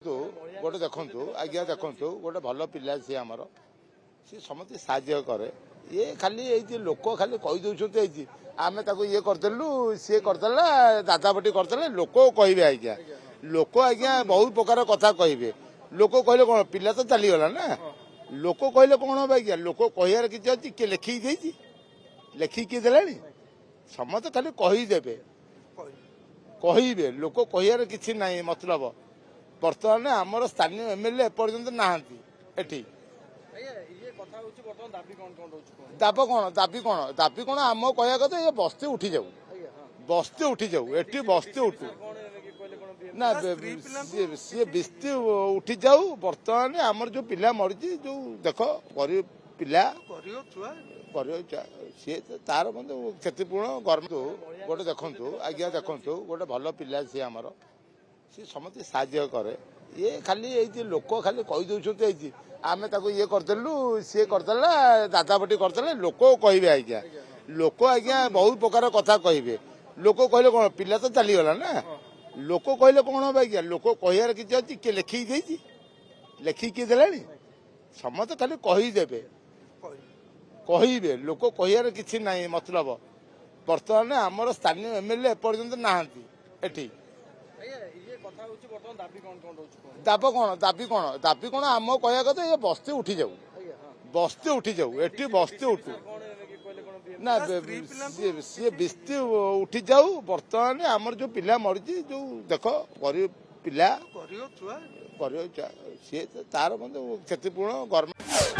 गोटे देखु आज्ञा देखु गोटे भल पिला सी आमर सी समस्त साज्य कै ये खाली लोक खाली कहीदे आम ये करदेलु सी करदेला दादा बटी करदे लोक कहे आज्ञा लोक आज्ञा बहुत प्रकार कथा कहे लोक कहले कौन पिला तो चलीगला ना लोक कहले कौन हम आज्ञा लोक कहार किसी अच्छी किए लिखिकी लिखिकी दे समस्त खाली कहीदेवे कहे लोक कहार कि ना मतलब बर्तमान आमर स्थानीय एमएलए एपर्यंत नहांती एठी दाबी कौन आम कह कथा ये बस्ती उठी जाऊ एठी बस्ती उठू ना सी बस्ती उठी जाऊ बर्तमान आमर जो पिला मरी जो देख गरीब पिला सी तार क्षतिपूर्ण गर्म गोटे देखु आज्ञा देखु गोटे भल पिला सी आमर सी समस्त साज्य कै ये खाली लोक खाली कहीदे आम ये करदेलु सी करदेला दादा बटी करदे लोक कहे आज्ञा लोक आज्ञा बहुत प्रकार कथा कहे लोक कहले कौन पिला तो चलीगला ना लोक कहले कौन हम आज्ञा लोक कहार किसी अच्छी किए लिखिकी दे समस्त खाली कहीदेवे कहे लोक कहार कि ना मतलब बर्तमान आमर स्थानीय एमएलए एपर्यंत नहांती एठी दाबी कौन आम कह कथा ये बस्ती उठी जाऊ एठी बस्ती उठू ना सी बस्ती उठी जाऊ बर्तमान आमर जो पिला मरी जो देख गरीब पिला सी तार क्षतिपूर्ण गर्म